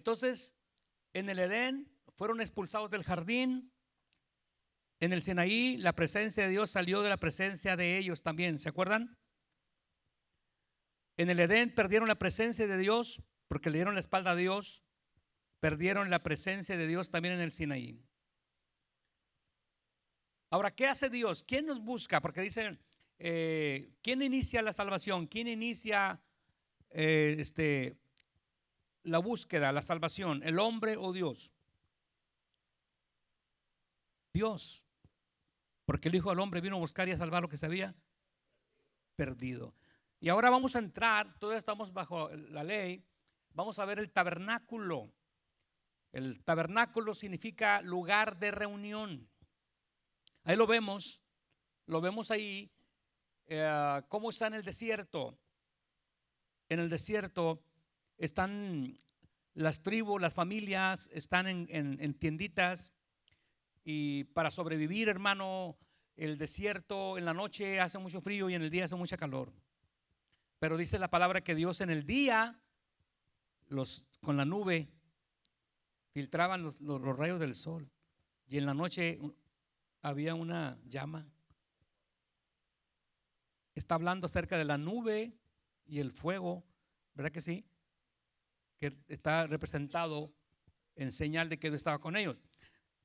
Entonces, en el Edén fueron expulsados del jardín. En el Sinaí, la presencia de Dios salió de la presencia de ellos también. ¿Se acuerdan? En el Edén perdieron la presencia de Dios porque le dieron la espalda a Dios. Perdieron la presencia de Dios también en el Sinaí. Ahora, ¿qué hace Dios? ¿Quién nos busca? Porque dicen, ¿quién inicia la salvación? ¿Quién inicia la búsqueda, la salvación? ¿El hombre o Dios? Dios. Porque el Hijo del Hombre vino a buscar y a salvar lo que se había perdido. Y ahora vamos a entrar, todos estamos bajo la ley, vamos a ver el tabernáculo. El tabernáculo significa lugar de reunión. Ahí lo vemos ahí, cómo está en el desierto. En el desierto están las tribus, las familias, están en tienditas. Y para sobrevivir, hermano, el desierto en la noche hace mucho frío y en el día hace mucha calor. Pero dice la palabra que Dios en el día, con la nube, filtraban los rayos del sol. Y en la noche había una llama. Está hablando acerca de la nube y el fuego, ¿verdad que sí? Que está representado en señal de que Dios estaba con ellos.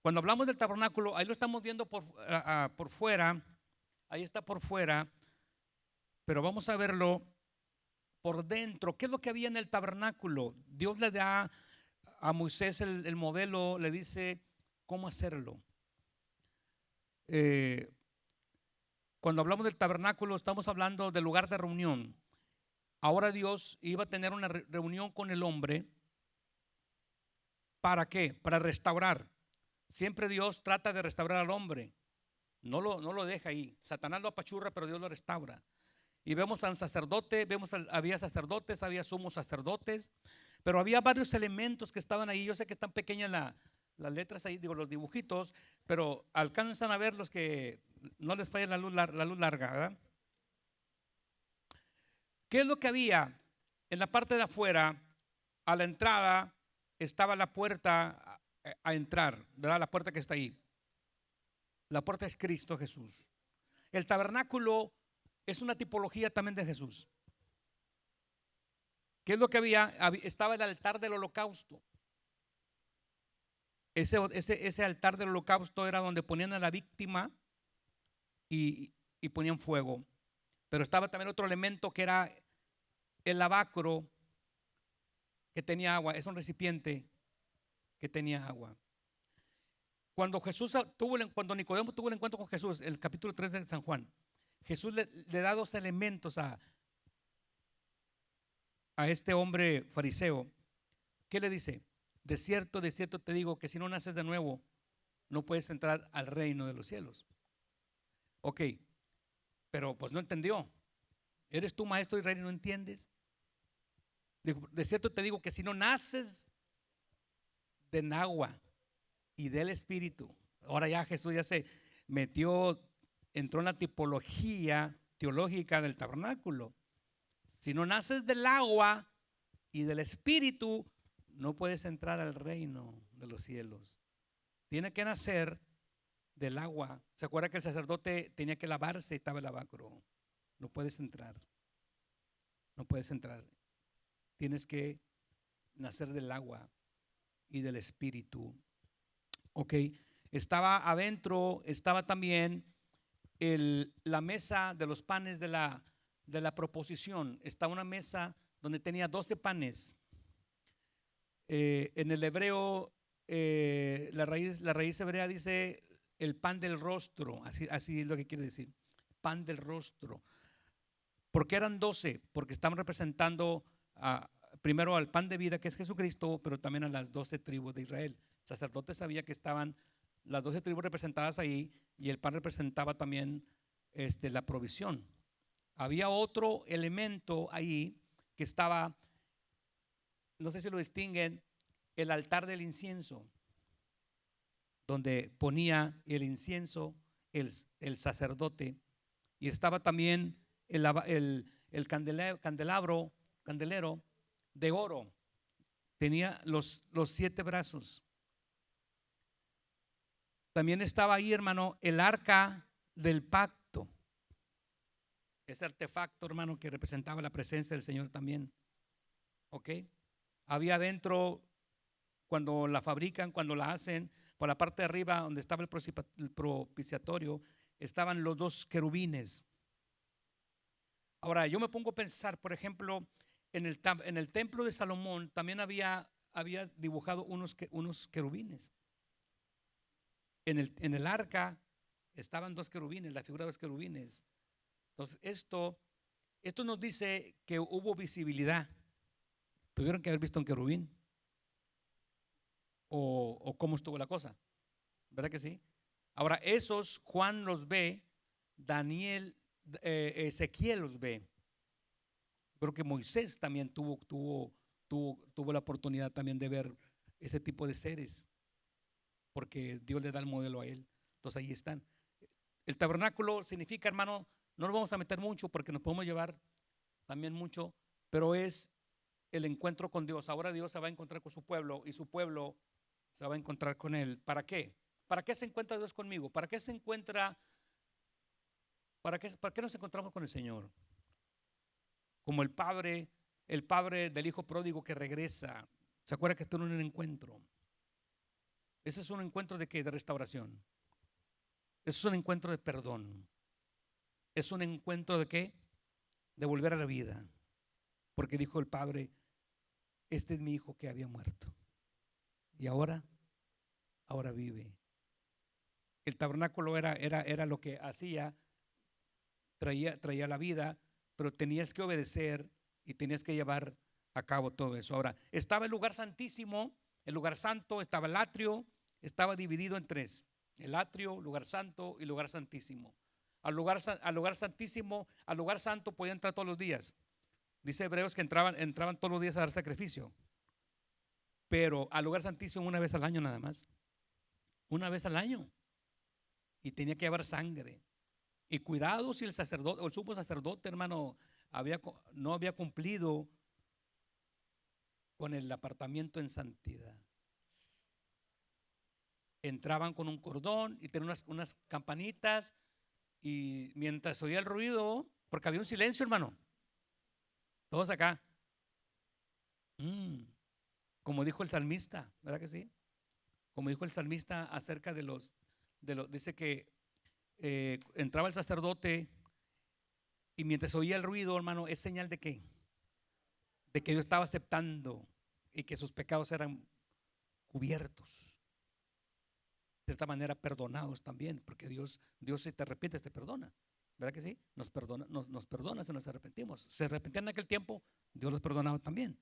Cuando hablamos del tabernáculo, ahí lo estamos viendo por fuera, ahí está por fuera, pero vamos a verlo por dentro. ¿Qué es lo que había en el tabernáculo? Dios le da a Moisés el modelo, le dice cómo hacerlo. Cuando hablamos del tabernáculo, estamos hablando del lugar de reunión. Ahora Dios iba a tener una reunión con el hombre. ¿Para qué? Para restaurar. Siempre Dios trata de restaurar al hombre. No lo deja ahí. Satanás lo apachurra, pero Dios lo restaura. Y vemos al sacerdote, había sacerdotes, había sumos sacerdotes, pero había varios elementos que estaban ahí. Yo sé que están pequeñas las letras ahí, digo, los dibujitos, pero alcanzan a ver los que no les falla la luz larga, ¿verdad? ¿Qué es lo que había? En la parte de afuera, a la entrada, estaba la puerta a entrar, ¿verdad? La puerta que está ahí. La puerta es Cristo Jesús. El tabernáculo es una tipología también de Jesús. ¿Qué es lo que había? Estaba el altar del holocausto. Ese altar del holocausto era donde ponían a la víctima y ponían fuego. Pero estaba también otro elemento que era el lavacro que tenía agua. Es un recipiente que tenía agua. Cuando Nicodemo tuvo el encuentro con Jesús, el capítulo 3 de San Juan, Jesús le da dos elementos a este hombre fariseo. ¿Qué le dice? De cierto te digo que si no naces de nuevo, no puedes entrar al reino de los cielos. Ok, pero pues no entendió. ¿Eres tú maestro Israel y no entiendes? Dijo, de cierto te digo que si no naces del agua y del Espíritu. Ahora ya Jesús ya se entró en la tipología teológica del tabernáculo. Si no naces del agua y del Espíritu, no puedes entrar al reino de los cielos. Tiene que nacer del agua. ¿Se acuerda que el sacerdote tenía que lavarse y estaba el lavacro? No puedes entrar. No puedes entrar. Tienes que nacer del agua y del Espíritu. Ok, estaba adentro, estaba también la mesa de los panes de la proposición. Está una mesa donde tenía 12 panes. En el hebreo, la raíz hebrea dice el pan del rostro, así es lo que quiere decir, pan del rostro. ¿Por qué eran 12? Porque estaban representando primero al pan de vida, que es Jesucristo, pero también a las 12 tribus de Israel. El sacerdote sabía que estaban las 12 tribus representadas ahí y el pan representaba también la provisión. Había otro elemento ahí que estaba, no sé si lo distinguen, el altar del incienso, donde ponía el incienso el sacerdote, y estaba también el candelero de oro. tenía los 7 brazos. También estaba ahí, hermano, el arca del pacto. Ese artefacto, hermano, que representaba la presencia del Señor también. ¿Ok? Había adentro, cuando la fabrican, cuando la hacen, por la parte de arriba, donde estaba el propiciatorio, estaban los 2 querubines. Ahora, yo me pongo a pensar, por ejemplo, en el templo de Salomón también había dibujado unos querubines. En el arca estaban 2 querubines, la figura de 2 querubines. Entonces, esto nos dice que hubo visibilidad. Tuvieron que haber visto un querubín. O cómo estuvo la cosa. ¿Verdad que sí? Ahora, esos Juan los ve, Daniel, Ezequiel los ve. Creo que Moisés también tuvo la oportunidad también de ver ese tipo de seres, porque Dios le da el modelo a él. Entonces ahí están. El tabernáculo significa, hermano, no nos vamos a meter mucho porque nos podemos llevar también mucho, pero es el encuentro con Dios. Ahora Dios se va a encontrar con su pueblo y su pueblo se va a encontrar con él. ¿Para qué? ¿Para qué se encuentra Dios conmigo? ¿Para qué se encuentra? ¿Para qué nos encontramos con el Señor? Como el padre del hijo pródigo que regresa. ¿Se acuerda que esto no es un encuentro? Ese es un encuentro de qué? De restauración. Ese es un encuentro de perdón. Es un encuentro de qué? De volver a la vida. Porque dijo el padre, este es mi hijo que había muerto. Y ahora vive. El tabernáculo era lo que hacía, traía la vida, pero tenías que obedecer y tenías que llevar a cabo todo eso. Ahora, estaba el lugar santísimo, el lugar santo, estaba el atrio, estaba dividido en 3: el atrio, lugar santo y lugar santísimo. Al lugar santísimo, al lugar santo podían entrar todos los días. Dice Hebreos que entraban todos los días a dar sacrificio, pero al lugar santísimo una vez al año nada más. Una vez al año. Y tenía que llevar sangre. Y cuidado si el sacerdote o el sumo sacerdote, hermano, no había cumplido con el apartamiento en santidad. Entraban con un cordón y tenían unas campanitas, y mientras oía el ruido, porque había un silencio, hermano, todos acá, como dijo el salmista, ¿verdad que sí? Como dijo el salmista acerca dice que entraba el sacerdote y mientras oía el ruido, hermano, es señal de que Dios estaba aceptando y que sus pecados eran cubiertos, de cierta manera perdonados también, porque Dios si te arrepientes te perdona, ¿verdad que sí? Nos perdona si nos arrepentimos. Se arrepentían en aquel tiempo, Dios los perdonaba también.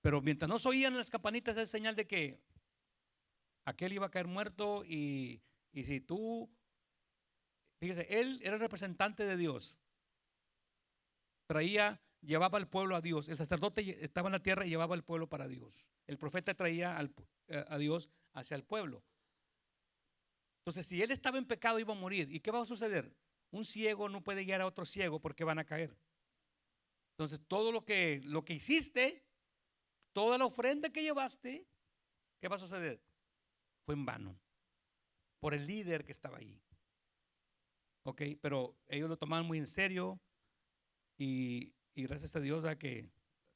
Pero mientras no se oían las campanitas es señal de que aquel iba a caer muerto. Y si tú, fíjese, él era el representante de Dios, llevaba al pueblo a Dios. El sacerdote estaba en la tierra y llevaba al pueblo para Dios. El profeta traía a Dios hacia el pueblo. Entonces, si él estaba en pecado, iba a morir. ¿Y qué va a suceder? Un ciego no puede guiar a otro ciego porque van a caer. Entonces, todo lo que hiciste, toda la ofrenda que llevaste, ¿qué va a suceder? Fue en vano por el líder que estaba ahí. Ok, pero ellos lo tomaban muy en serio y gracias a Dios a que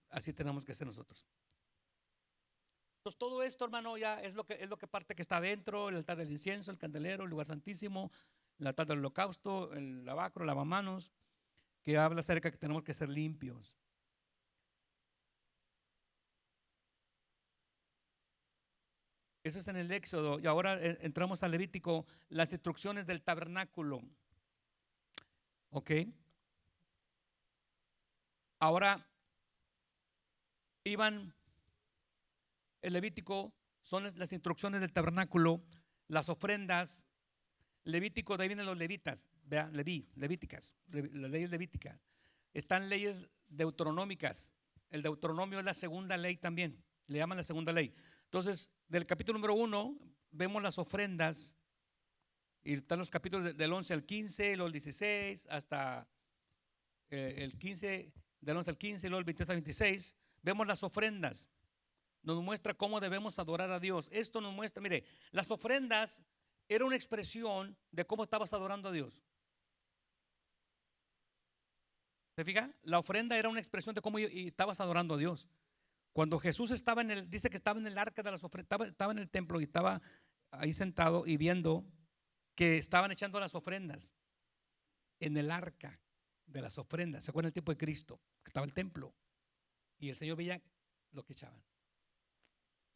así tenemos que ser nosotros. Entonces todo esto, hermano, ya es lo que parte que está adentro: el altar del incienso, el candelero, el lugar santísimo, el altar del holocausto, el lavacro, el lavamanos, que habla acerca que tenemos que ser limpios. Eso es en el Éxodo. Y ahora entramos al Levítico, las instrucciones del tabernáculo. Ok. Ahora el Levítico son las instrucciones del tabernáculo, las ofrendas. Levítico, de ahí vienen los levitas, vea, levíticas, la ley levítica. Están leyes deuteronómicas. El Deuteronomio es la segunda ley también, le llaman la segunda ley. Entonces, del capítulo número 1 vemos las ofrendas, y están los capítulos del 11 al 15, luego el 16 hasta el 15, del 11 al 15, luego el 23 al 26. Vemos las ofrendas nos muestra cómo debemos adorar a Dios. Esto nos muestra, mire, las ofrendas era una expresión de cómo estabas adorando a Dios. ¿Se fija? La ofrenda era una expresión de cómo estabas adorando a Dios. Cuando Jesús estaba dice que estaba en el arca de las ofrendas, estaba en el templo y estaba ahí sentado y viendo que estaban echando las ofrendas en el arca de las ofrendas. ¿Se acuerdan el tiempo de Cristo? Que estaba el templo y el Señor veía lo que echaban.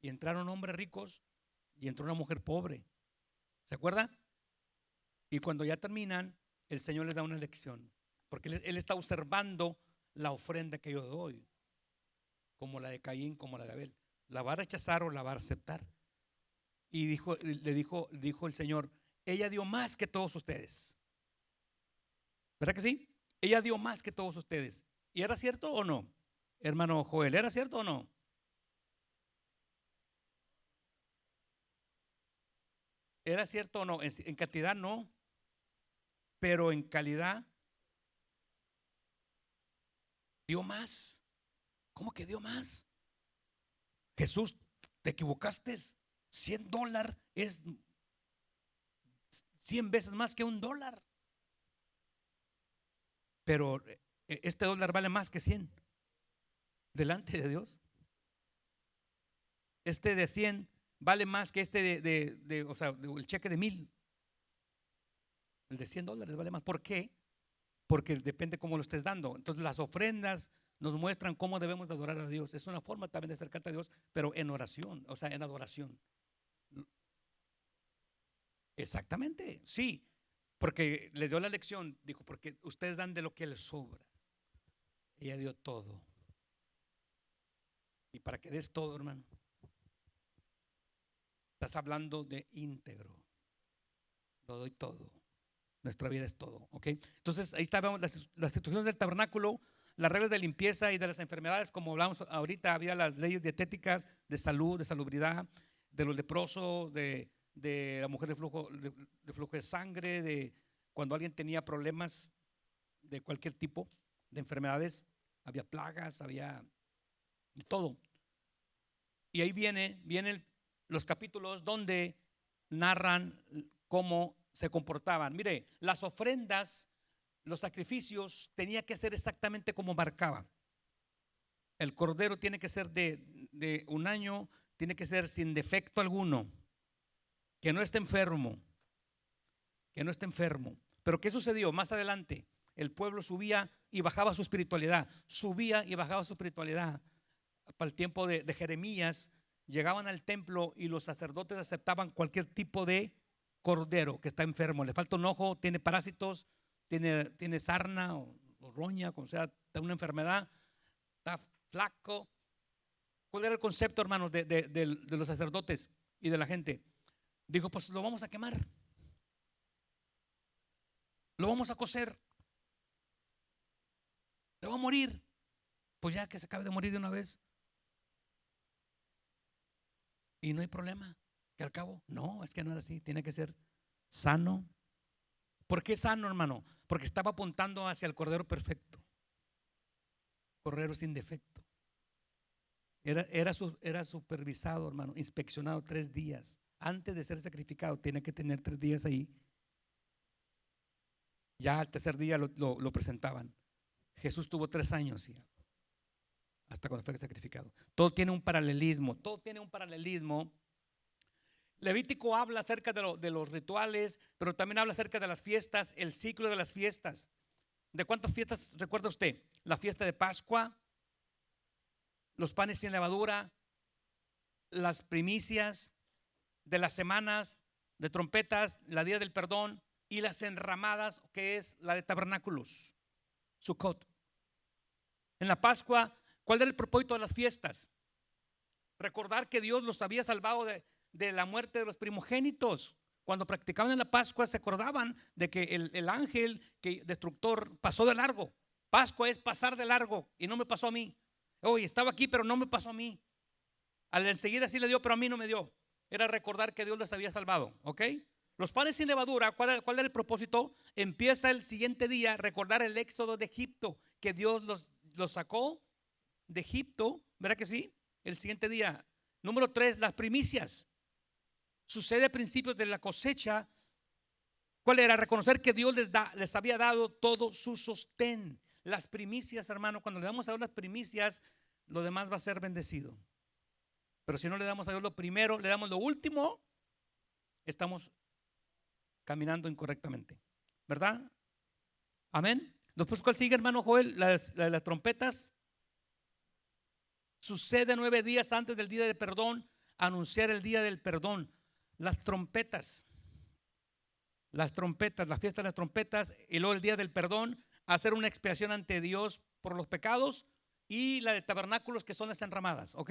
Y entraron hombres ricos y entró una mujer pobre. ¿Se acuerda? Y cuando ya terminan, el Señor les da una lección, porque Él está observando la ofrenda que yo doy, como la de Caín, como la de Abel. ¿La va a rechazar o la va a aceptar? Y dijo el Señor, ella dio más que todos ustedes. ¿Verdad que sí? Ella dio más que todos ustedes. ¿Y era cierto o no? Hermano Joel, ¿era cierto o no? ¿Era cierto o no? En cantidad no, pero en calidad dio más. ¿Cómo que dio más? Jesús, te equivocaste. $100 es 100 veces más que $1. Pero este dólar vale más que 100 delante de Dios. Este de 100 vale más que este o sea, el cheque de 1000. El de $100 vale más. ¿Por qué? Porque depende cómo lo estés dando. Entonces las ofrendas nos muestran cómo debemos de adorar a Dios. Es una forma también de acercarte a Dios, pero en oración, o sea, en adoración. Exactamente, sí. Porque le dio la lección, dijo, porque ustedes dan de lo que les sobra. Ella dio todo. Y para que des todo, hermano, estás hablando de íntegro. Lo doy todo. Nuestra vida es todo, ¿ok? Entonces ahí estábamos las instituciones del tabernáculo, las reglas de limpieza y de las enfermedades, como hablamos ahorita. Había las leyes dietéticas de salud, de salubridad, de los leprosos, de la mujer de flujo de sangre, de cuando alguien tenía problemas de cualquier tipo de enfermedades, había plagas, había de todo. Y ahí vienen los capítulos donde narran cómo se comportaban. Mire, las ofrendas, los sacrificios, tenía que ser exactamente como marcaba. El cordero tiene que ser de un año, tiene que ser sin defecto alguno, que no esté enfermo, que no esté enfermo. Pero ¿qué sucedió? Más adelante, el pueblo subía y bajaba su espiritualidad, subía y bajaba su espiritualidad. Para el tiempo de Jeremías, llegaban al templo y los sacerdotes aceptaban cualquier tipo de cordero que está enfermo, le falta un ojo, tiene parásitos, tiene sarna o roña, o sea, está una enfermedad, está flaco. ¿Cuál era el concepto, hermanos, de los sacerdotes y de la gente? Dijo, pues lo vamos a quemar, lo vamos a cocer, te va a morir. Pues ya que se acabe de morir de una vez. Y no hay problema, que al cabo, no, es que no era así, tiene que ser sano. ¿Por qué sano, hermano? Porque estaba apuntando hacia el cordero perfecto, cordero sin defecto. Era supervisado, hermano, inspeccionado 3 días. Antes de ser sacrificado, tiene que tener 3 días ahí. Ya al tercer día lo presentaban. Jesús tuvo 3 años ya, hasta cuando fue sacrificado. Todo tiene un paralelismo, todo tiene un paralelismo. Levítico habla acerca de los rituales, pero también habla acerca de las fiestas, el ciclo de las fiestas. ¿De cuántas fiestas recuerda usted? La fiesta de Pascua, los panes sin levadura, las primicias de las semanas de trompetas, la día del perdón y las enramadas, que es la de tabernáculos, Sukkot. En la Pascua, ¿cuál era el propósito de las fiestas? Recordar que Dios los había salvado de la muerte de los primogénitos. Cuando practicaban en la Pascua se acordaban de que el ángel destructor pasó de largo. Pascua es pasar de largo y no me pasó a mí. Oye, estaba aquí pero no me pasó a mí. Enseguida sí le dio, pero a mí no me dio. Era recordar que Dios les había salvado, ¿ok? Los panes sin levadura, ¿cuál era el propósito? Empieza el siguiente día, recordar el éxodo de Egipto, que Dios los sacó de Egipto, ¿verdad que sí? El siguiente día Número 3, las primicias. Sucede a principios de la cosecha. ¿Cuál era? Reconocer que Dios les había dado todo su sostén. Las primicias, hermano, cuando le damos a Dios las primicias, lo demás va a ser bendecido. Pero si no le damos a Dios lo primero, le damos lo último, estamos caminando incorrectamente, ¿verdad? Amén. Después, ¿cuál sigue, hermano Joel? Las trompetas. Sucede 9 días antes del día del perdón, anunciar el día del perdón. Las trompetas, la fiesta de las trompetas, y luego el día del perdón, hacer una expiación ante Dios por los pecados, y la de tabernáculos, que son las enramadas, ¿ok?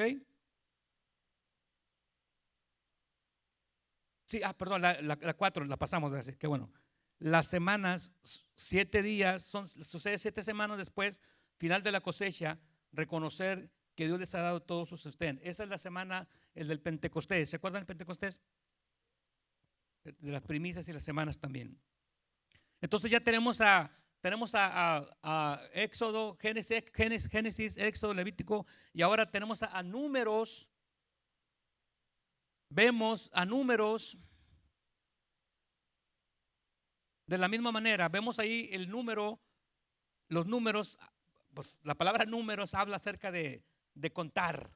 Sí, perdón, la 4 la pasamos, así que bueno. Las semanas, 7 días, sucede 7 semanas después, final de la cosecha, reconocer que Dios les ha dado todo su sostén. Esa es la semana, el del Pentecostés. ¿Se acuerdan del Pentecostés? De las primicias y las semanas también. Entonces ya tenemos a Éxodo, Génesis, Éxodo, Levítico, y ahora tenemos a Números. Vemos a Números de la misma manera. Vemos ahí el número, los números, pues la palabra números habla acerca de contar.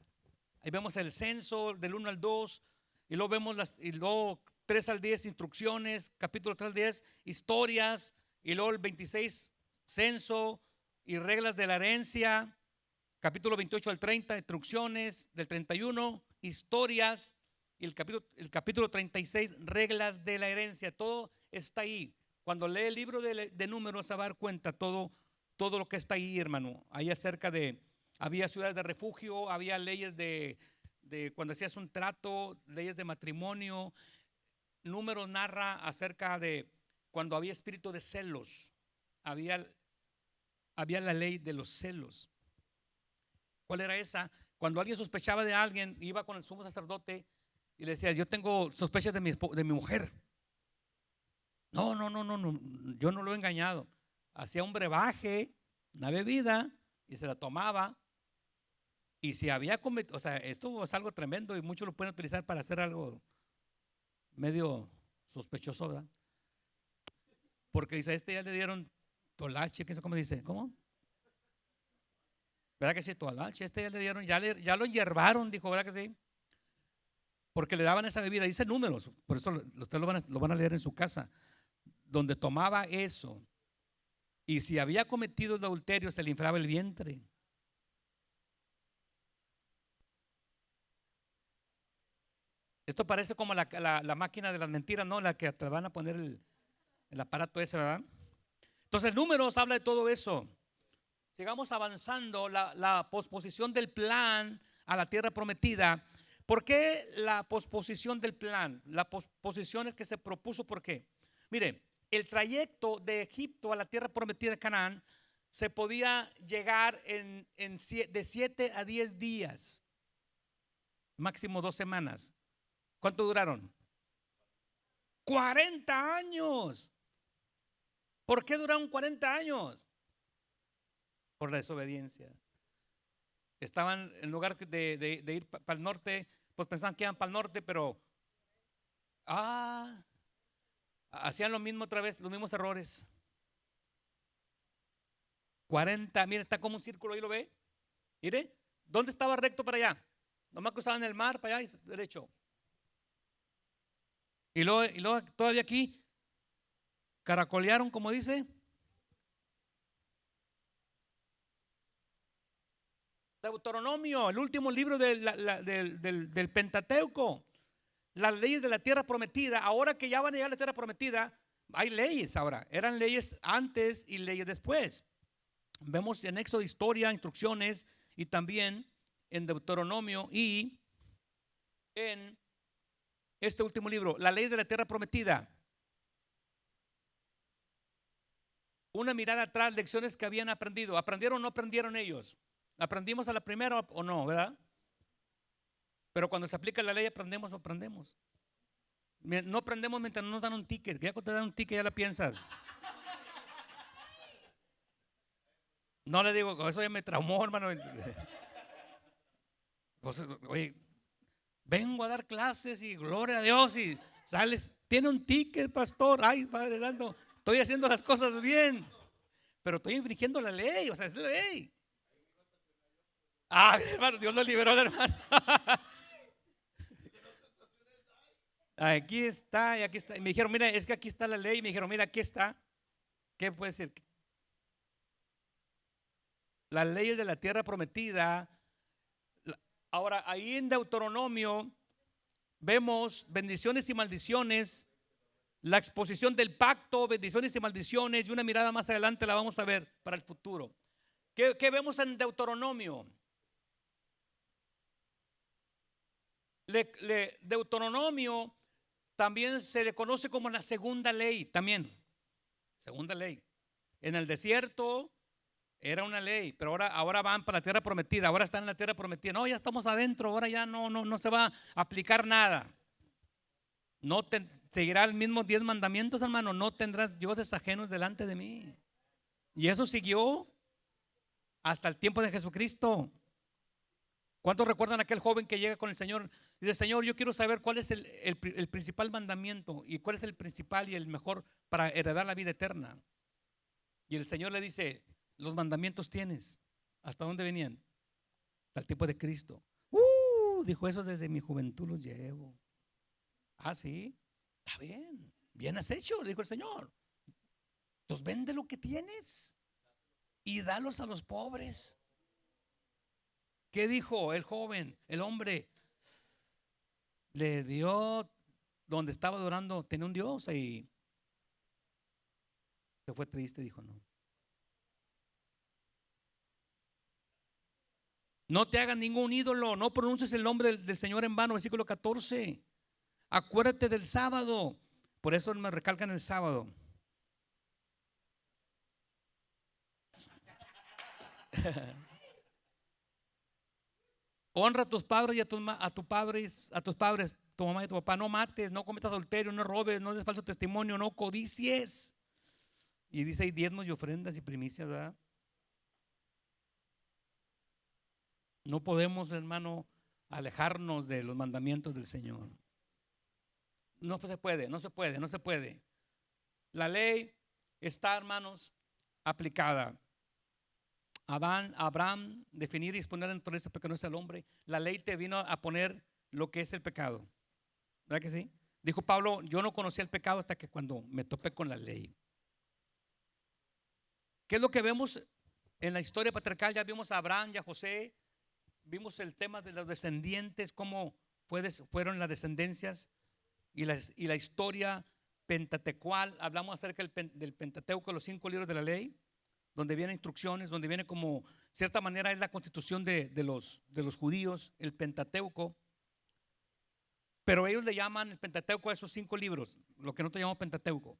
Ahí vemos el censo del 1 al 2, y luego vemos y luego 3 al 10 instrucciones, capítulo 3 al 10 historias, y luego el 26 censo y reglas de la herencia, capítulo 28 al 30 instrucciones, del 31 historias, y el capítulo 36 reglas de la herencia. Todo está ahí. Cuando lee el libro de Números se va a dar cuenta todo lo que está ahí, hermano. Ahí acerca de, había ciudades de refugio, había leyes de cuando hacías un trato, leyes de matrimonio. Números narra acerca de cuando había espíritu de celos, había la ley de los celos. ¿Cuál era esa? Cuando alguien sospechaba de alguien, iba con el sumo sacerdote y le decía: yo tengo sospechas de mi mujer. No, yo no lo he engañado. Hacía un brebaje, una bebida, y se la tomaba. Y si había cometido, o sea, esto es algo tremendo y muchos lo pueden utilizar para hacer algo medio sospechoso, ¿verdad? Porque dice: ya le dieron tolache, ¿qué es cómo dice? ¿Cómo? ¿Verdad que sí? Tolache, ya le dieron, ya lo hierbaron, dijo, ¿verdad que sí? Porque le daban esa bebida, dice Números, por eso ustedes lo van a leer en su casa, donde tomaba eso, y si había cometido el adulterio, se le inflaba el vientre. Esto parece como la máquina de las mentiras, ¿no? La que te van a poner el aparato ese, ¿verdad? Entonces, Números habla de todo eso. Sigamos avanzando, la posposición del plan a la tierra prometida. ¿Por qué la posposición del plan? La posposición es que se propuso, ¿por qué? Mire, el trayecto de Egipto a la tierra prometida de Canaán se podía llegar de 7 a 10 días, máximo 2 semanas. ¿Cuánto duraron? 40 años. ¿Por qué duraron 40 años? Por la desobediencia. Estaban, en lugar de ir para el norte, pues pensaban que iban para el norte, pero hacían lo mismo otra vez, los mismos errores. 40, mire, está como un círculo, ahí lo ve. Mire, ¿dónde estaba recto para allá? Nomás cruzaban el mar para allá y derecho. Y luego todavía aquí caracolearon, como dice. Deuteronomio, el último libro del Pentateuco. Las leyes de la tierra prometida. Ahora que ya van a llegar a la tierra prometida, hay leyes ahora. Eran leyes antes y leyes después. Vemos en Éxodo historia, instrucciones, y también en Deuteronomio y en este último libro, la ley de la tierra prometida. Una mirada atrás, lecciones que habían aprendido. ¿Aprendieron o no aprendieron ellos? ¿Aprendimos a la primera o no, verdad? Pero cuando se aplica la ley, ¿aprendemos o aprendemos? No aprendemos mientras no nos dan un ticket. Ya cuando te dan un ticket ya la piensas. No le digo, eso ya me traumó, hermano. Pues, oye, vengo a dar clases y gloria a Dios y sales, tiene un ticket, pastor, ay, Padre Santo, estoy haciendo las cosas bien, pero estoy infringiendo la ley, o sea, es la ley. Ah, hermano, Dios lo liberó, hermano. Aquí está, y aquí está. Y me dijeron, mira, es que aquí está la ley. Me dijeron, mira, aquí está. ¿Qué puede decir? Las leyes de la tierra prometida. Ahora, ahí en Deuteronomio vemos bendiciones y maldiciones, la exposición del pacto, bendiciones y maldiciones, y una mirada más adelante la vamos a ver para el futuro. ¿Qué vemos en Deuteronomio? Deuteronomio también se le conoce como la segunda ley, también, segunda ley. En el desierto era una ley, pero ahora van para la tierra prometida, ahora están en la tierra prometida. No, ya estamos adentro, ahora ya no se va a aplicar nada. No seguirá el mismo 10 mandamientos, hermano. No tendrás dioses ajenos delante de mí. Y eso siguió hasta el tiempo de Jesucristo. ¿Cuántos recuerdan a aquel joven que llega con el Señor y dice, Señor, yo quiero saber cuál es el principal mandamiento y cuál es el principal y el mejor para heredar la vida eterna? Y el Señor le dice, los mandamientos tienes. ¿Hasta dónde venían? Hasta el tiempo de Cristo. Dijo, eso desde mi juventud los llevo. Ah, sí, está bien, bien has hecho, le dijo el Señor. Entonces vende lo que tienes y dalos a los pobres. ¿Qué dijo el joven, el hombre? Le dio donde estaba adorando, tenía un Dios y se fue triste, dijo no. No te hagas ningún ídolo, no pronuncies el nombre del Señor en vano, versículo 14. Acuérdate del sábado. Por eso me recalcan el sábado. Honra a tus padres y a tus padres, tu mamá y tu papá. No mates, no cometas adulterio, no robes, no des falso testimonio, no codicies. Y dice ahí diezmos y ofrendas y primicias, ¿verdad? No podemos, hermano, alejarnos de los mandamientos del Señor. No se puede, no se puede, no se puede. La ley está, hermanos, aplicada. Abraham, definir y exponer la naturaleza pecaminosa al hombre. La ley te vino a poner lo que es el pecado. ¿Verdad que sí? Dijo Pablo, yo no conocía el pecado hasta que cuando me topé con la ley. ¿Qué es lo que vemos en la historia patriarcal? Ya vimos a Abraham y a José. Vimos el tema de los descendientes, cómo fueron las descendencias y la historia pentatecual. Hablamos acerca del Pentateuco, los 5 libros de la ley, donde vienen instrucciones, donde viene como, cierta manera es la constitución de los judíos, el Pentateuco. Pero ellos le llaman el Pentateuco a esos 5 libros, lo que nosotros llamamos Pentateuco.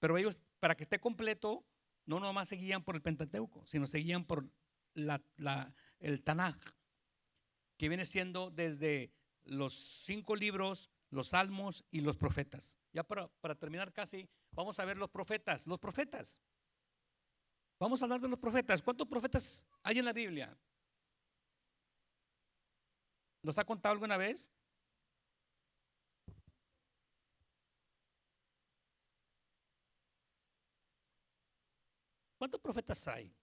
Pero ellos, para que esté completo, no nomás seguían por el Pentateuco, sino seguían por el Tanaj, que viene siendo desde los 5 libros, los salmos y los profetas. Ya para terminar casi, vamos a ver los profetas. Los profetas. Vamos a hablar de los profetas. ¿Cuántos profetas hay en la Biblia? ¿Nos ha contado alguna vez? ¿Cuántos profetas hay?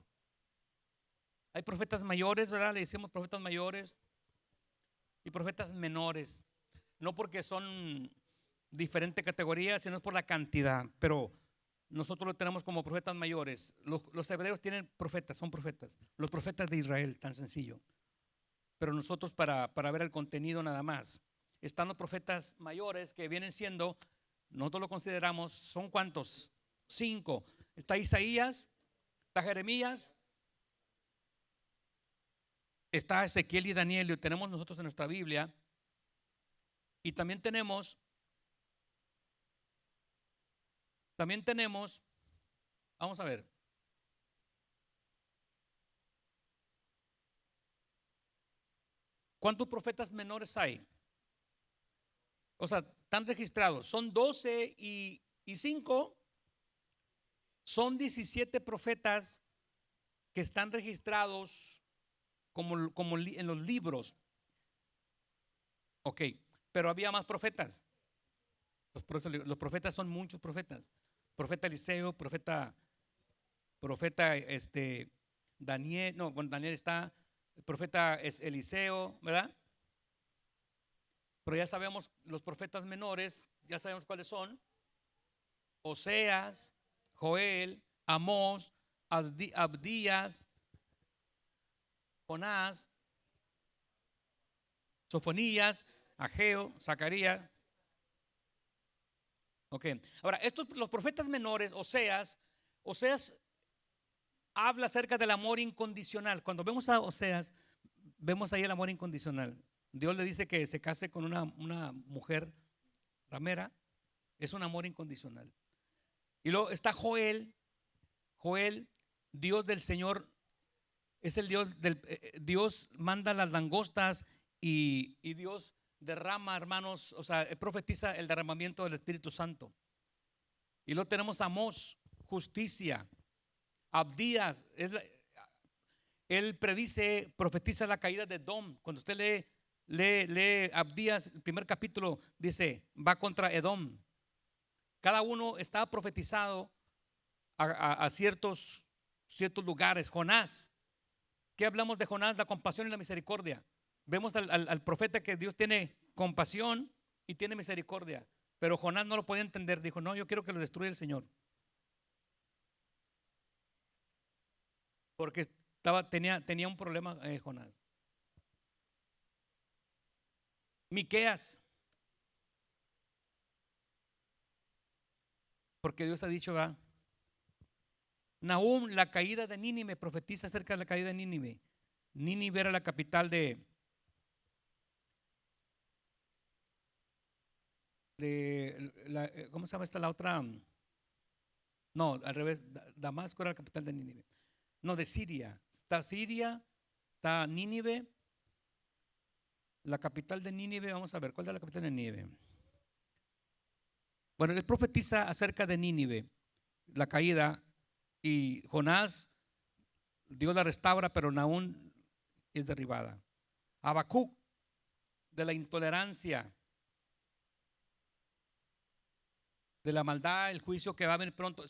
Hay profetas mayores, ¿verdad? Le decimos profetas mayores y profetas menores. No porque son diferentes categorías, sino por la cantidad. Pero nosotros lo tenemos como profetas mayores. Los hebreos tienen profetas, son profetas. Los profetas de Israel, tan sencillo. Pero nosotros para ver el contenido nada más. Están los profetas mayores que vienen siendo, nosotros lo consideramos, ¿son cuántos? 5. Está Isaías, está Jeremías, está Ezequiel y Daniel, y tenemos nosotros en nuestra Biblia. Y también tenemos, vamos a ver. ¿Cuántos profetas menores hay? O sea, están registrados. Son 12 y 5. Son 17 profetas que están registrados como en los libros. Ok, pero había más profetas. Por eso los profetas son muchos profetas. Profeta Eliseo, profeta Daniel, no, bueno, Daniel está, el profeta es Eliseo, ¿verdad? Pero ya sabemos los profetas menores, ya sabemos cuáles son: Oseas, Joel, Amós, Abdías, Jonás, Sofonías, Ageo, Zacarías. Ok, ahora los profetas menores, Oseas habla acerca del amor incondicional. Cuando vemos a Oseas, vemos ahí el amor incondicional. Dios le dice que se case con una mujer ramera, es un amor incondicional. Y luego está Joel, Dios del Señor, es el Dios Dios manda las langostas y Dios derrama, hermanos, o sea, profetiza el derramamiento del Espíritu Santo. Y luego tenemos a Amós, justicia. Abdías, él predice, profetiza la caída de Edom. Cuando usted lee Abdías, el primer capítulo, dice, va contra Edom. Cada uno está profetizado a ciertos lugares. Jonás, ¿qué hablamos de Jonás? La compasión y la misericordia. Vemos al profeta que Dios tiene compasión y tiene misericordia. Pero Jonás no lo podía entender. Dijo, no, yo quiero que lo destruya el Señor. Porque tenía un problema Jonás. Miqueas, porque Dios ha dicho, va. Nahum, la caída de Nínive, profetiza acerca de la caída de Nínive. Nínive era la capital ¿cómo se llama esta la otra? No, al revés, Damasco era la capital de Nínive. No, de Siria. Está Siria, está Nínive. La capital de Nínive, vamos a ver, ¿cuál es la capital de Nínive? Bueno, él profetiza acerca de Nínive, la caída, y Jonás, Dios la restaura, pero Nahum es derribada. Habacuc, de la intolerancia, de la maldad, el juicio que va a venir pronto.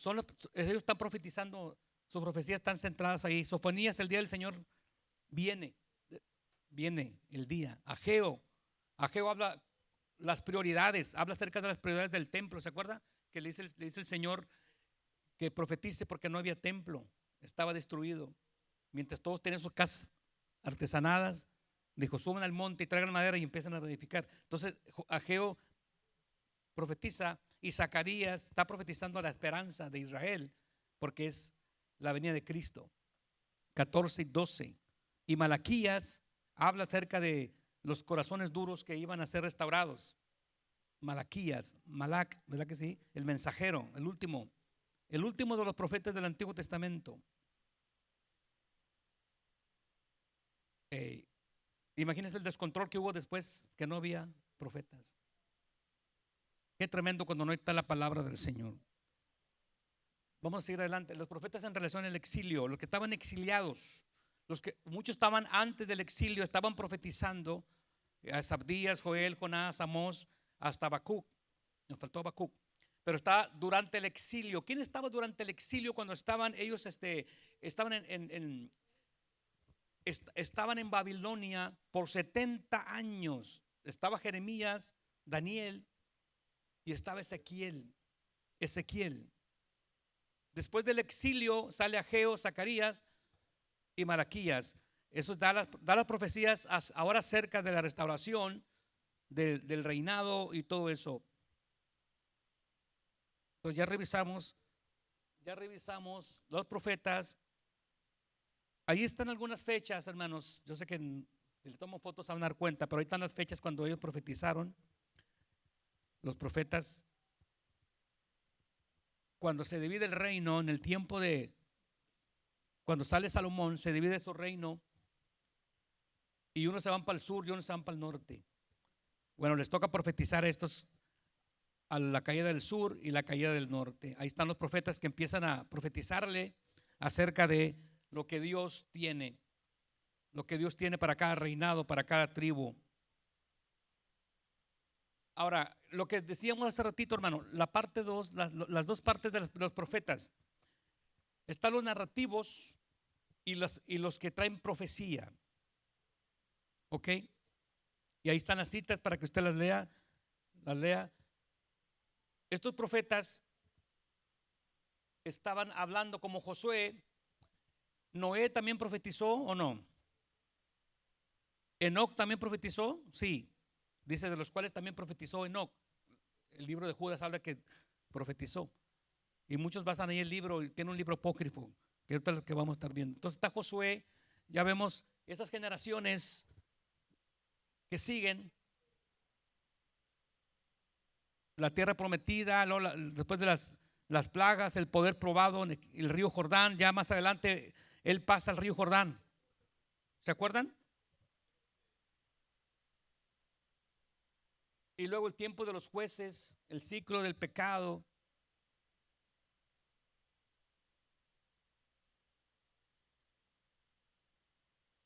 Ellos están profetizando, sus profecías están centradas ahí. Sofonías, el día del Señor viene el día. Ageo habla las prioridades, habla acerca de las prioridades del templo. ¿Se acuerda? Que le dice el Señor que profetice porque no había templo, estaba destruido. Mientras todos tenían sus casas artesanadas, dijo, suban al monte y traigan madera y empiezan a reedificar. Entonces Ageo profetiza y Zacarías está profetizando la esperanza de Israel porque es la venida de Cristo. 14 y 12. Y Malaquías habla acerca de los corazones duros que iban a ser restaurados. Malaquías, ¿verdad que sí? El mensajero, el último de los profetas del Antiguo Testamento. Imagínense el descontrol que hubo después que no había profetas. Qué tremendo cuando no está la palabra del Señor. Vamos a seguir adelante. Los profetas en relación al exilio, los que estaban exiliados, muchos estaban antes del exilio, estaban profetizando. Abdías, Joel, Jonás, Amós, hasta Habacuc. Nos faltó Habacuc. Pero está durante el exilio. ¿Quién estaba durante el exilio cuando estaban ellos? Estaban en Babilonia por 70 años. Estaba Jeremías, Daniel y estaba Ezequiel. Después del exilio sale Ageo, Zacarías y Malaquías. Eso da las profecías ahora acerca de la restauración del reinado y todo eso. Pues ya revisamos los profetas. Ahí están algunas fechas, hermanos. Yo sé que si le tomo fotos se van a dar cuenta, pero ahí están las fechas cuando ellos profetizaron. Los profetas, cuando se divide el reino, en el tiempo cuando sale Salomón, se divide su reino y unos se van para el sur y unos se van para el norte. Bueno, les toca profetizar a estos a la caída del sur y la caída del norte. Ahí están los profetas que empiezan a profetizarle acerca de lo que Dios tiene para cada reinado, para cada tribu. Ahora, lo que decíamos hace ratito, hermano, la parte 2, las dos partes de los profetas. Están los narrativos y los que traen profecía. ¿Ok? Y ahí están las citas para que usted las lea. Las lea. Estos profetas estaban hablando como Josué. Noé también profetizó o no. Enoc también profetizó, sí. Dice de los cuales también profetizó Enoc. El libro de Judas habla que profetizó. Y muchos basan ahí el libro, y tiene un libro apócrifo, que es lo que vamos a estar viendo. Entonces está Josué, ya vemos esas generaciones que siguen la tierra prometida, después de las plagas, el poder probado en el río Jordán. Ya más adelante él pasa al río Jordán. ¿Se acuerdan? Y luego el tiempo de los jueces, el ciclo del pecado.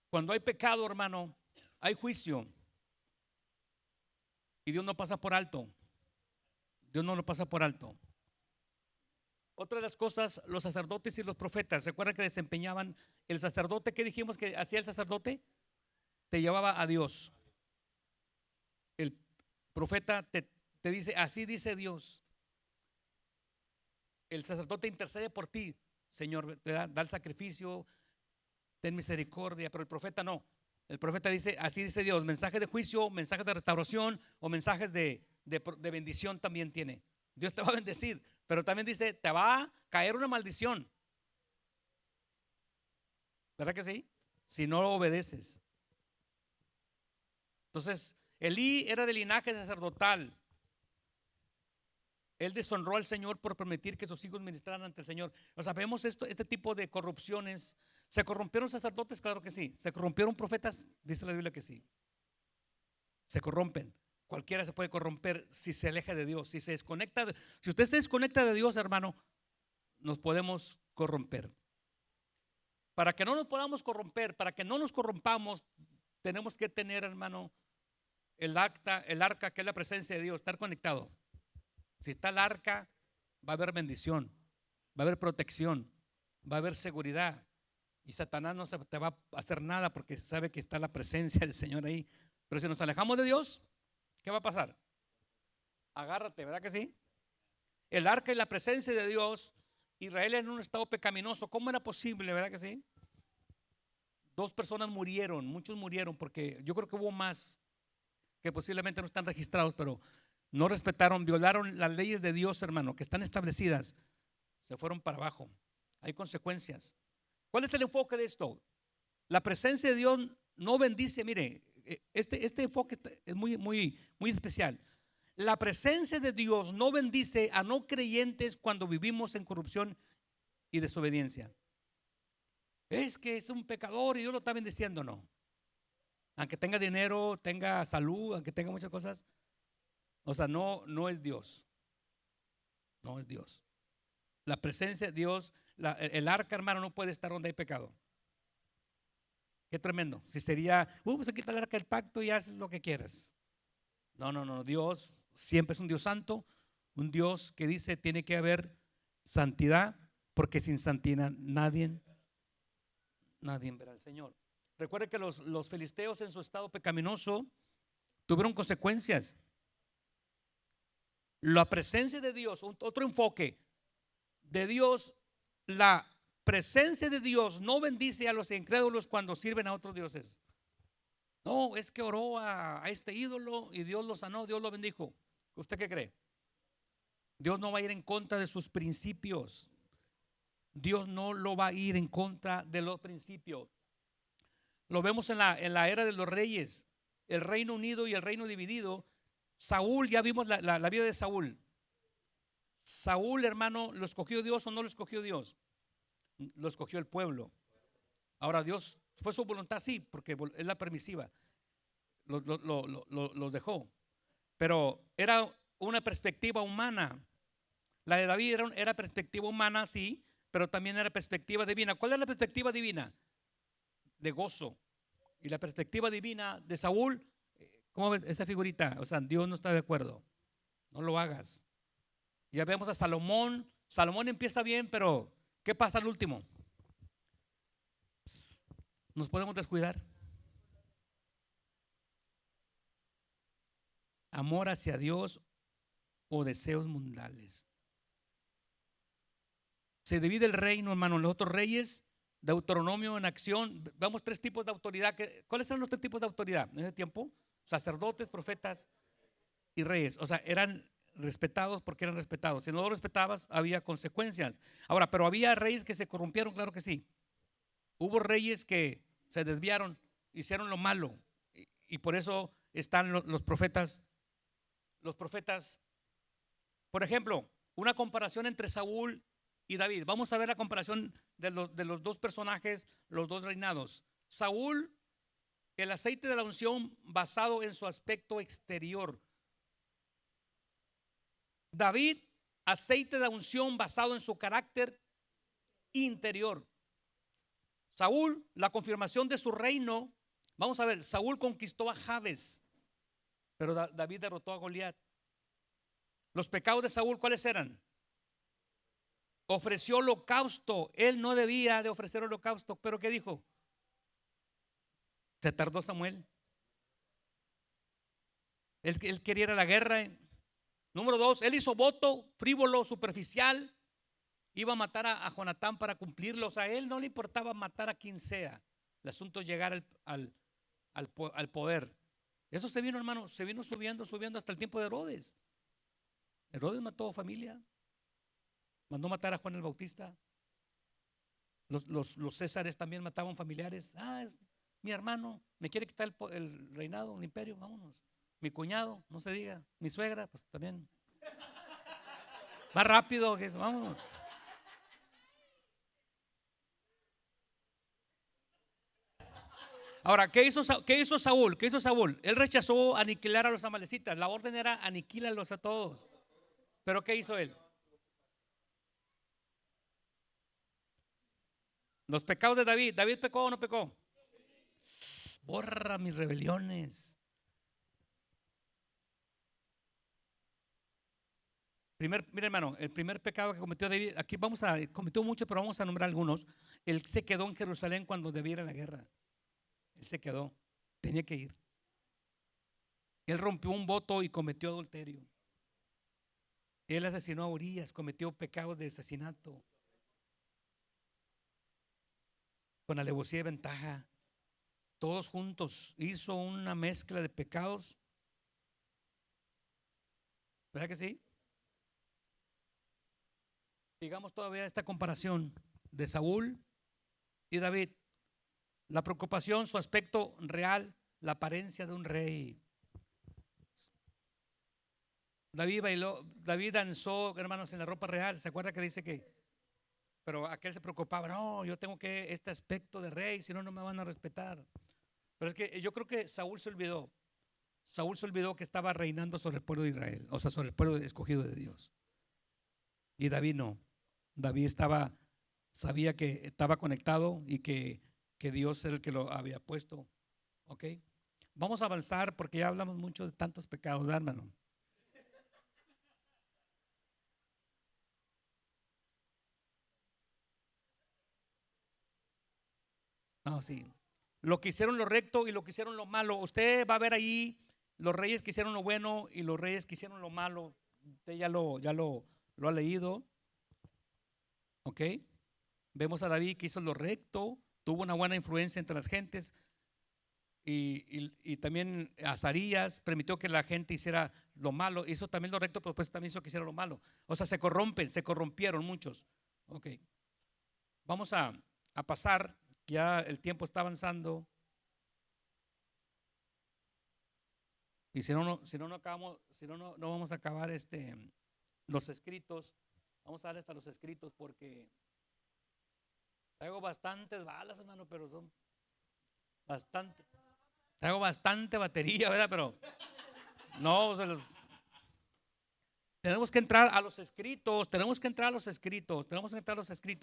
Cuando hay pecado, hermano, hay juicio. Y Dios no pasa por alto. Dios no lo pasa por alto. Otra de las cosas, los sacerdotes y los profetas, ¿recuerda que desempeñaban el sacerdote? ¿Qué dijimos que hacía el sacerdote? Te llevaba a Dios. El profeta te dice, así dice Dios. El sacerdote intercede por ti, Señor, te da el sacrificio, ten misericordia, pero el profeta no. El profeta dice, así dice Dios, mensaje de juicio, mensajes de restauración o mensajes de bendición también tiene. Dios te va a bendecir, pero también dice, te va a caer una maldición. ¿Verdad que sí? Si no obedeces. Entonces, Elí era de linaje sacerdotal. Él deshonró al Señor por permitir que sus hijos ministraran ante el Señor. O sea, vemos este tipo de corrupciones. ¿Se corrompieron sacerdotes? Claro que sí. ¿Se corrompieron profetas? Dice la Biblia que sí. Se corrompen. Cualquiera se puede corromper si se aleja de Dios, si se desconecta. Si usted se desconecta de Dios, hermano, nos podemos corromper. Para que no nos podamos corromper, para que no nos corrompamos, tenemos que tener, hermano, el arca que es la presencia de Dios, estar conectado. Si está el arca, va a haber bendición, va a haber protección, va a haber seguridad. Y Satanás no te va a hacer nada porque sabe que está la presencia del Señor ahí. Pero si nos alejamos de Dios, ¿qué va a pasar? Agárrate, ¿verdad que sí? El arca y la presencia de Dios, Israel en un estado pecaminoso. ¿Cómo era posible, verdad que sí? 2 personas murieron, muchos murieron, porque yo creo que hubo más que posiblemente no están registrados, pero no respetaron, violaron las leyes de Dios, hermano, que están establecidas. Se fueron para abajo. Hay consecuencias. ¿Cuál es el enfoque de esto? La presencia de Dios no bendice. Mire, este enfoque es muy especial. La presencia de Dios no bendice a no creyentes cuando vivimos en corrupción y desobediencia. Es que es un pecador y Dios lo está bendiciendo, no. Aunque tenga dinero, tenga salud, aunque tenga muchas cosas, o sea, no es Dios. No es Dios. La presencia de Dios, el arca, hermano, no puede estar donde hay pecado. Qué tremendo. Si sería, pues aquí está el arca del pacto y haz lo que quieras. No. Dios siempre es un Dios santo, un Dios que dice tiene que haber santidad, porque sin santidad nadie verá al Señor. Recuerde que los filisteos en su estado pecaminoso tuvieron consecuencias. La presencia de Dios, otro enfoque de Dios, la presencia de Dios no bendice a los incrédulos cuando sirven a otros dioses. No, es que oró a este ídolo y Dios lo sanó, Dios lo bendijo. ¿Usted qué cree? Dios no va a ir en contra de sus principios. Dios no lo va a ir en contra de los principios. Lo vemos en la era de los reyes, el reino unido y el reino dividido. Saúl, ya vimos la vida de Saúl. Saúl, hermano, ¿lo escogió Dios o no lo escogió Dios? Lo escogió el pueblo. Ahora Dios, fue su voluntad, sí, porque es la permisiva. Los dejó. Pero era una perspectiva humana. La de David era perspectiva humana, sí, pero también era perspectiva divina. ¿Cuál es la perspectiva divina? De gozo. Y la perspectiva divina de Saúl, ¿Cómo ves esa figurita? O sea, Dios no está de acuerdo. No lo hagas. Ya vemos a Salomón. Salomón empieza bien, pero ¿qué pasa al último? Nos podemos descuidar. Amor hacia Dios o deseos mundanos. Se divide el reino, hermano. Los otros reyes, Deuteronomio en acción. Vamos tres tipos de autoridad. ¿Cuáles eran los tres tipos de autoridad en ese tiempo? Sacerdotes, profetas y reyes. O sea, eran respetados porque eran respetados. Si no los respetabas, había consecuencias. Ahora, pero había reyes que se corrompieron, claro que sí. Hubo reyes que se desviaron, hicieron lo malo. Y por eso están los profetas. Los profetas, por ejemplo, una comparación entre Saúl y David. Vamos a ver la comparación de los dos personajes, los dos reinados. Saúl, el aceite de la unción basado en su aspecto exterior. David, aceite de unción basado en su carácter interior. Saúl, la confirmación de su reino. Vamos a ver, Saúl conquistó a Jabes, pero David derrotó a Goliat. Los pecados de Saúl, ¿cuáles eran? Ofreció holocausto. Él no debía de ofrecer holocausto, pero ¿qué dijo? Se tardó Samuel. Él quería ir a la guerra. Número dos, él hizo voto frívolo, superficial. Iba a matar a Jonatán para cumplirlo. O sea, a él no le importaba matar a quien sea. El asunto es llegar al poder. Eso se vino, hermano, se vino subiendo hasta el tiempo de Herodes. Herodes mató a familia. Mandó matar a Juan el Bautista. Los Césares también mataban familiares. Es mi hermano, me quiere quitar el reinado, el imperio, vámonos. Mi cuñado, no se diga. Mi suegra, pues también. Más rápido que eso, vámonos. Ahora, ¿qué hizo Saúl? ¿Qué hizo Saúl? Él rechazó aniquilar a los amalecitas. La orden era aniquílalos a todos. ¿Pero qué hizo él? Los pecados de David. ¿David pecó o no pecó? Borra mis rebeliones. Mira, hermano, el primer pecado que cometió David, aquí cometió mucho, pero vamos a nombrar algunos. Él se quedó en Jerusalén cuando debía ir a la guerra. Él se quedó, tenía que ir. Él rompió un voto y cometió adulterio. Él asesinó a Urías, cometió pecados de asesinato con alevosía y ventaja. Todos juntos hizo una mezcla de pecados. ¿Verdad que sí? Digamos todavía esta comparación de Saúl y David. La preocupación, su aspecto real, la apariencia de un rey. David bailó, David danzó, hermanos, en la ropa real. ¿Se acuerda que dice que? Pero aquel se preocupaba, no, yo tengo que este aspecto de rey, si no, no me van a respetar. Pero es que yo creo que Saúl se olvidó. Saúl se olvidó que estaba reinando sobre el pueblo de Israel, o sea, sobre el pueblo escogido de Dios. Y David no. David sabía que estaba conectado y que Dios era el que lo había puesto. ¿Ok? Vamos a avanzar porque ya hablamos mucho de tantos pecados, hermano. No, sí. Lo que hicieron lo recto y lo que hicieron lo malo. Usted va a ver ahí los reyes que hicieron lo bueno y los reyes que hicieron lo malo. Usted ya lo ha leído. ¿Ok? Vemos a David que hizo lo recto, tuvo una buena influencia entre las gentes. Y también Azarías permitió que la gente hiciera lo malo, hizo también lo recto, pero después también hizo que hiciera lo malo. O sea, se corrompieron muchos. Ok, vamos a pasar, ya el tiempo está avanzando. Y si no acabamos, no vamos a acabar los escritos. Vamos a darle hasta los escritos porque traigo bastantes balas, hermano, pero son bastante. Traigo bastante batería, ¿verdad? Pero no, tenemos que entrar a los escritos,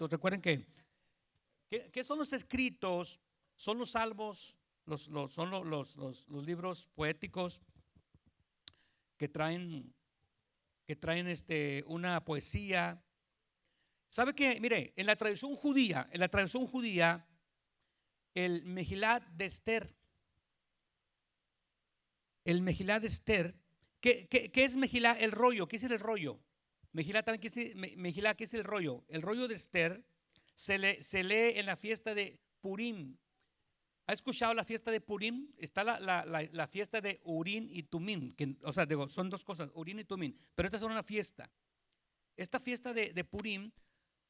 Recuerden ¿qué son los escritos? Son los salmos, son los libros poéticos que traen una poesía. ¿Sabe qué? Mire, en la tradición judía, el Mejilá de Esther, ¿qué es Mejilá? El rollo, ¿qué es el rollo? Mejilá también, Mejilá, ¿qué es el rollo? El rollo de Esther se lee en la fiesta de Purim. ¿Ha escuchado la fiesta de Purim? Está la fiesta de Urim y Tumim, que, o sea, digo, son dos cosas, Urim y Tumim, pero esta es una fiesta. Esta fiesta de Purim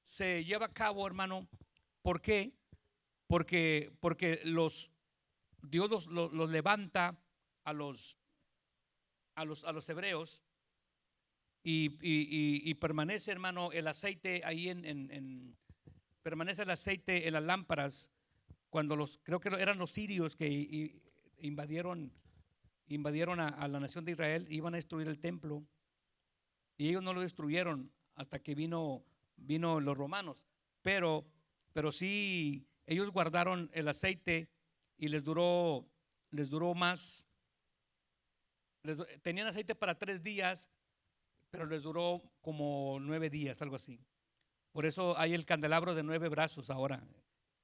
se lleva a cabo, hermano, ¿por qué? Porque Dios los levanta a los hebreos y permanece, hermano, el aceite ahí permanece el aceite en las lámparas cuando creo que eran los sirios que invadieron a la nación de Israel, iban a destruir el templo y ellos no lo destruyeron hasta que vino los romanos, pero sí ellos guardaron el aceite y les duró más. Tenían aceite para 3 días, pero les duró como 9 días, algo así. Por eso hay el candelabro de 9 brazos ahora,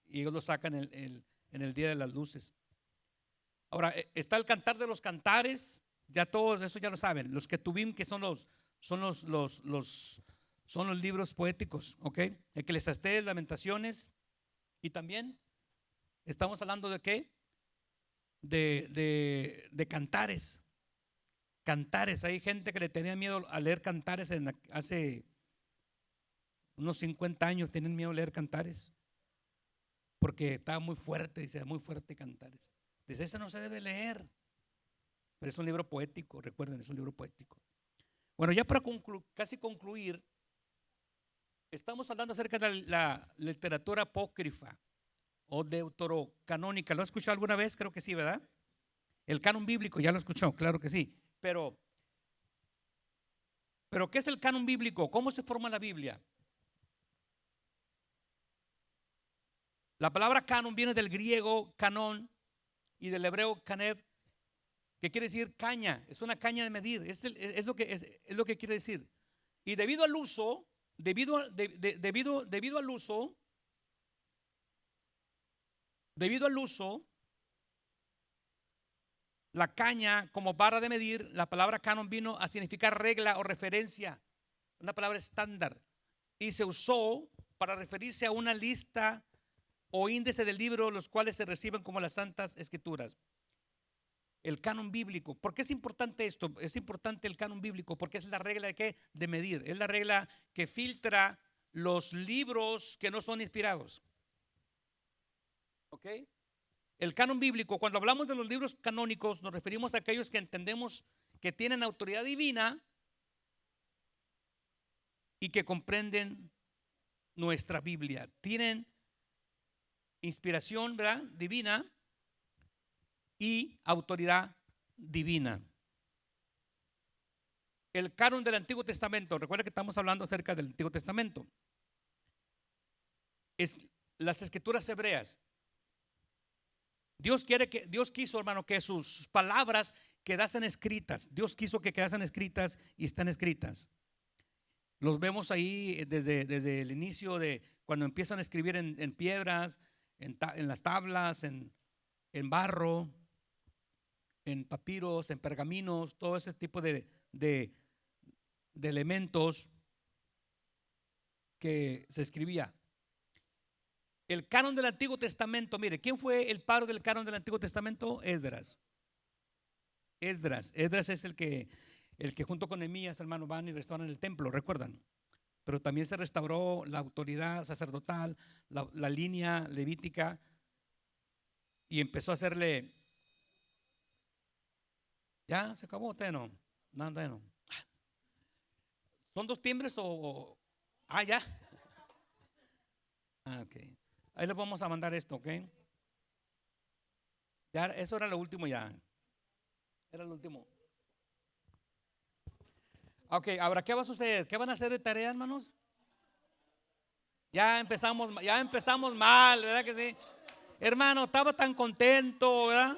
y ellos lo sacan en el día de las luces. Ahora, está el cantar de los cantares, ya todos eso ya lo saben, los Ketubim, que son los libros poéticos, ¿ok? Eclesiastés, Lamentaciones, y también estamos hablando de ¿qué? De cantares. Cantares, hay gente que le tenía miedo a leer cantares hace unos 50 años, tenían miedo a leer cantares porque estaba muy fuerte, dice, muy fuerte cantares. Dice, ese no se debe leer, pero es un libro poético, recuerden, es un libro poético. Bueno, ya para casi concluir, estamos hablando acerca de la literatura apócrifa o deuterocanónica. ¿Lo has escuchado alguna vez? Creo que sí, ¿verdad? El canon bíblico, ya lo escuchó, claro que sí. Pero ¿qué es el canon bíblico? ¿Cómo se forma la Biblia? La palabra canon viene del griego canón y del hebreo canev, que quiere decir caña, es una caña de medir, es lo que quiere decir. Y debido al uso, debido al uso, la caña como vara de medir, la palabra canon vino a significar regla o referencia, una palabra estándar, y se usó para referirse a una lista o índice del libro, los cuales se reciben como las Santas Escrituras. El canon bíblico. ¿Por qué es importante esto? Es importante el canon bíblico porque es la regla de ¿qué? De medir. Es la regla que filtra los libros que no son inspirados. ¿Ok? El canon bíblico, cuando hablamos de los libros canónicos, nos referimos a aquellos que entendemos que tienen autoridad divina y que comprenden nuestra Biblia. Tienen inspiración, ¿verdad? Divina y autoridad divina. El canon del Antiguo Testamento, recuerda que estamos hablando acerca del Antiguo Testamento, es las escrituras hebreas. Dios quiso, hermano, que sus palabras quedasen escritas. Dios quiso que quedasen escritas y están escritas. Los vemos ahí desde el inicio de cuando empiezan a escribir en piedras, en las tablas, en barro, en papiros, en pergaminos, todo ese tipo de elementos que se escribía. El canon del Antiguo Testamento, mire, ¿quién fue el padre del canon del Antiguo Testamento? Esdras es el que junto con Nehemías, hermano, van y restauran el templo, ¿recuerdan? Pero también se restauró la autoridad sacerdotal, la línea levítica, y empezó a hacerle. ¿Ya se acabó? ¿No? Nada, no. ¿Son 2 timbres o? Ya. Ok. Ahí les vamos a mandar esto, ¿ok? Ya, eso era lo último ya. Era lo último. Ok, ahora, ¿qué va a suceder? ¿Qué van a hacer de tarea, hermanos? Ya empezamos mal, ¿verdad que sí? Hermano, estaba tan contento, ¿verdad?